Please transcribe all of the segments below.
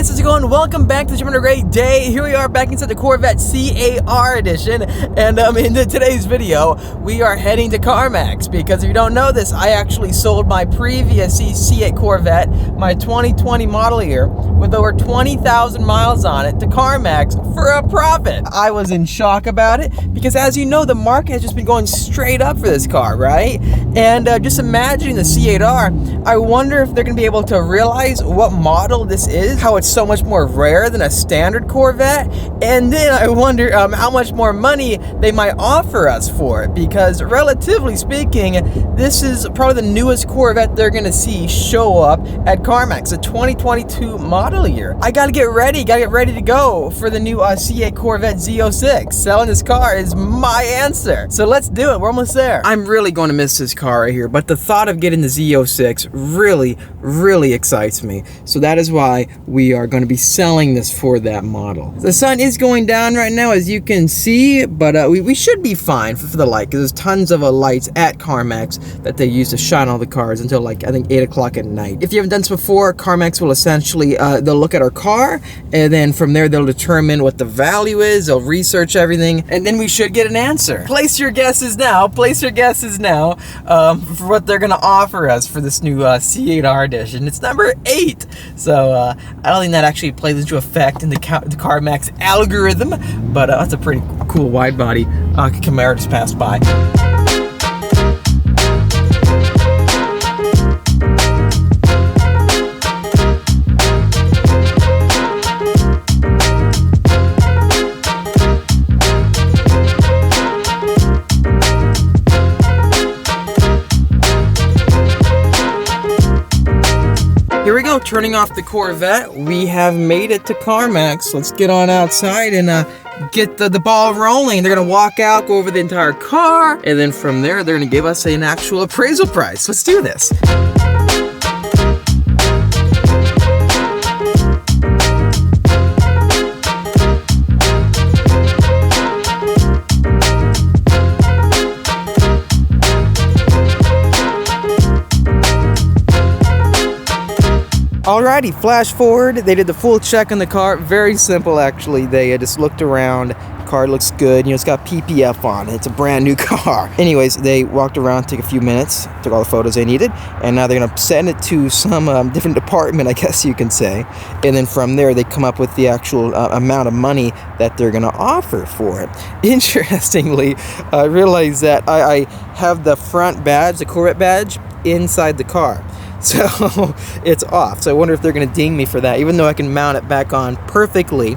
guys, how's it going? Welcome back to Having a Great Day. Here we are back inside the Corvette C8.R edition, and in today's video we are heading to CarMax because if you don't know this, I actually sold my previous C8 Corvette, my 2020 model year, with over 20,000 miles on it to CarMax for a profit. I was in shock about it because, as you know, the market has just been going straight up for this car, right? And just imagining the C8R, I wonder if they're going to be able to realize what model this is, how it's so much more rare than a standard Corvette, and then I wonder how much more money they might offer us for it, because relatively speaking, this is probably the newest Corvette they're going to see show up at CarMax, a 2022 model year. I gotta get ready to go for the new C8 Corvette Z06. Selling this car is my answer. So let's do it, we're almost there. I'm really going to miss this car right here, but the thought of getting the Z06 really excites me. So that is why we are going to be selling this for that model. The sun is going down right now, as you can see, but we should be fine for the light, because there's tons of lights at CarMax that they use to shine all the cars until, like, I think 8 o'clock at night. If you haven't done this before, CarMax will essentially they'll look at our car, and then from there they'll determine what the value is. They'll research everything, and then we should get an answer. Place your guesses now for what they're gonna offer us for this new C8R edition. It's number 8, so I don't think that actually plays into effect in the CarMax algorithm, but that's a pretty cool wide body Camaro just passed by. Here we go, turning off the Corvette. We have made it to CarMax. Let's get on outside and get the ball rolling. They're gonna walk out, go over the entire car, and then from there, they're gonna give us an actual appraisal price. Let's do this. Alrighty, flash forward. They did the full check on the car. Very simple, actually. They just looked around. The car looks good. You know, it's got PPF on it. It's a brand new car. Anyways, they walked around, took a few minutes, took all the photos they needed, and now they're gonna send it to some different department, I guess you can say. And then from there, they come up with the actual amount of money that they're gonna offer for it. Interestingly, I realized that I have the front badge, the Corvette badge, inside the car. So it's off. So I wonder if they're going to ding me for that, even though I can mount it back on perfectly,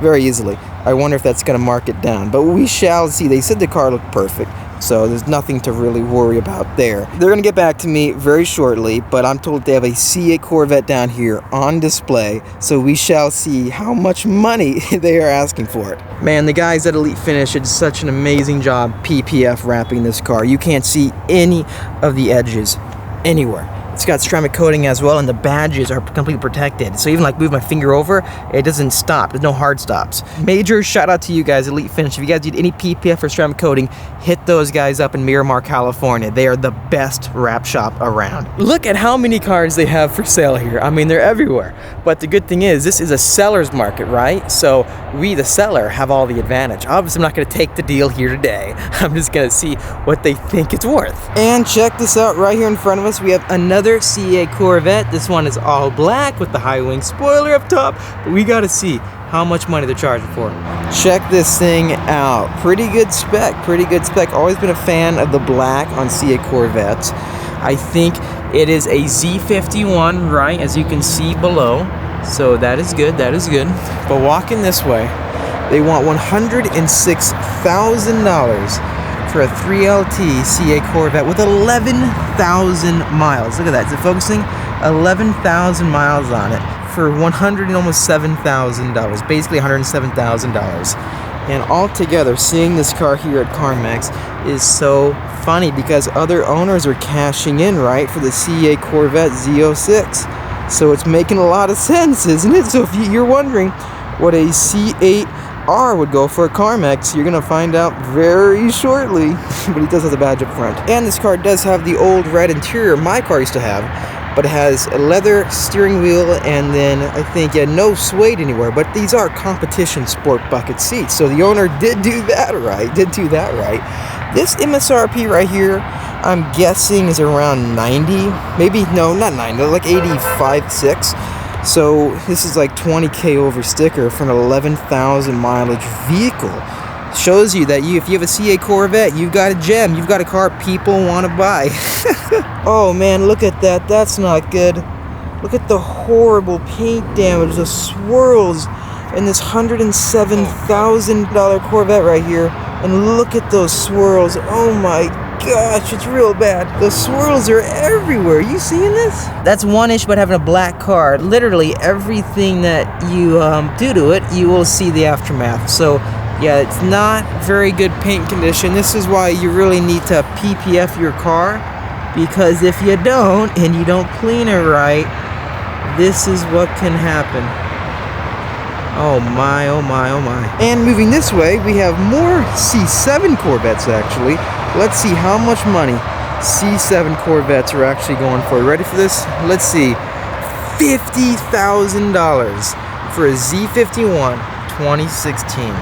very easily. I wonder if that's going to mark it down. But we shall see. They said the car looked perfect, so there's nothing to really worry about there. They're going to get back to me very shortly, but I'm told they have a C8 Corvette down here on display, so we shall see how much money they are asking for it. Man, the guys at Elite Finish did such an amazing job PPF wrapping this car. You can't see any of the edges anywhere. It's got ceramic coating as well, and the badges are completely protected. So even like move my finger over, it doesn't stop. There's no hard stops. Major shout out to you guys, Elite Finish. If you guys need any PPF or ceramic coating, hit those guys up in Miramar, California. They are the best wrap shop around. Look at how many cars they have for sale here. I mean, they're everywhere. But the good thing is, this is a seller's market, right? So we, the seller, have all the advantage. Obviously, I'm not gonna take the deal here today. I'm just gonna see what they think it's worth. And check this out right here in front of us. We have another C8 Corvette. This one is all black with the high wing spoiler up top, but we gotta see how much money they're charging for it. Check this thing out. Pretty good spec. Always been a fan of the black on C8 Corvettes. I think it is a Z51, right, as you can see below. So that is good, But walking this way, they want $106,000 for a 3LT C8 Corvette with 11,000 miles. Look at that. Is it focusing? 11,000 miles on it for $107,000. Basically $107,000. And altogether, seeing this car here at CarMax is so funny because other owners are cashing in, right, for the C8 Corvette Z06. So it's making a lot of sense, isn't it? So if you're wondering what a C8R would go for a CarMax, you're gonna find out very shortly. But he does have the badge up front. And this car does have the old red interior my car used to have. but it has a leather steering wheel, and then I think, yeah, no suede anywhere, but these are competition sport bucket seats, so the owner did do that right, This MSRP right here, I'm guessing is around 90, maybe, no, not 90, like 85.6. So this is like 20K over sticker for an 11,000 mileage vehicle. Shows you that if you have a C8 Corvette, you've got a gem, you've got a car people want to buy. Oh man, look at that, that's not good. Look at the horrible paint damage, the swirls in this $107,000 Corvette right here. And look at those swirls, oh my gosh, it's real bad. The swirls are everywhere. You seeing this? That's one issue about having a black car. Literally everything that you do to it, you will see the aftermath. So yeah, it's not very good paint condition. This is why you really need to PPF your car, because if you don't and you don't clean it right, this is what can happen. Oh my, oh my, oh my. And moving this way, we have more C7 Corvettes actually. Let's see how much money C7 Corvettes are actually going for. Ready for this? Let's see. $50,000 for a Z51 2016.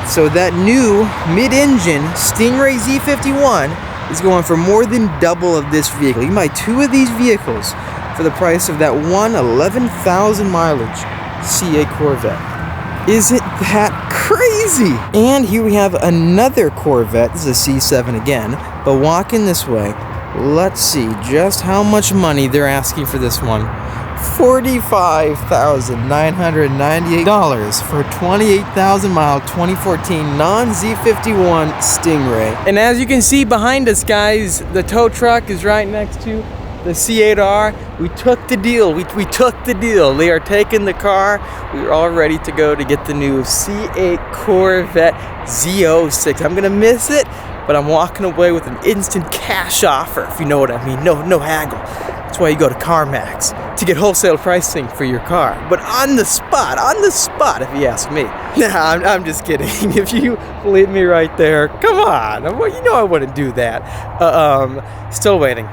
So that new mid-engine Stingray Z51 is going for more than double of this vehicle. You can buy two of these vehicles for the price of that one 11,000 mileage C8 Corvette. Isn't that crazy? And here we have another Corvette. This is a C7 again, but walking this way, let's see just how much money they're asking for this one. $45,998 for a 28,000 mile 2014 non-Z51 Stingray. And as you can see behind us, guys, the tow truck is right next to the C8R. We took the deal. We took the deal. They are taking the car. We are all ready to go to get the new C8 Corvette Z06. I'm gonna miss it, but I'm walking away with an instant cash offer, if you know what I mean. No haggle. That's why you go to CarMax, to get wholesale pricing for your car. But on the spot, if you ask me. Nah, I'm just kidding. If you leave me right there, come on. Well, you know I wouldn't do that. Still waiting.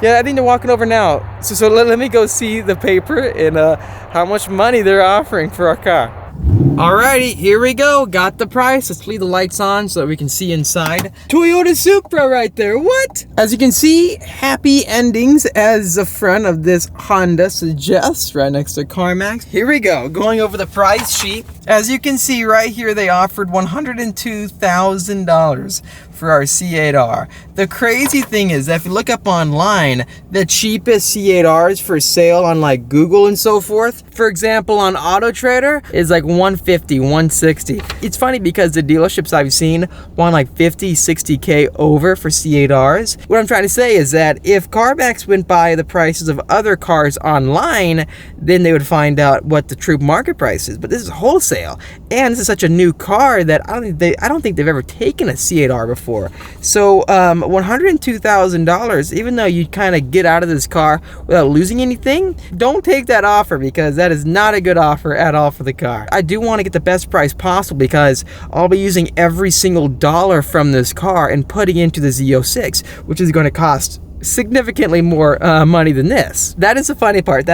Yeah, I think they're walking over now. So let me go see the paper and how much money they're offering for our car. Alrighty, here we go. Got the price. Let's leave the lights on so that we can see inside. Toyota Supra right there. What? As you can see, happy endings as the front of this Honda suggests, right next to CarMax. Here we go. Going over the price sheet. As you can see right here, they offered $102,000 for our C8R. The crazy thing is that if you look up online, the cheapest C8Rs for sale on like Google and so forth, for example on Auto Trader, is like $150, $160. It's funny because the dealerships I've seen want like 50, 60K over for C8Rs. What I'm trying to say is that if CarMax went by the prices of other cars online, then they would find out what the true market price is. But this is wholesale, and this is such a new car that I don't think they've ever taken a C8R before. So $102,000, even though you kind of get out of this car without losing anything, don't take that offer, because that is not a good offer at all for the car. I do want to get the best price possible, because I'll be using every single dollar from this car and putting into the Z06, which is going to cost significantly more money than this. That is the funny part.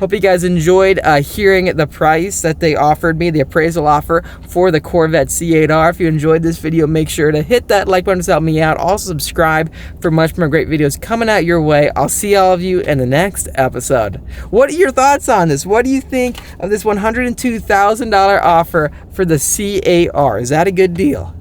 Hope you guys enjoyed hearing the price that they offered me, the appraisal offer for the Corvette C8R. If you enjoyed this video, make sure to hit that like button to help me out. Also subscribe for much more great videos coming out your way. I'll see all of you in the next episode. What are your thoughts on this? What do you think of this $102,000 offer for the C8R? Is that a good deal?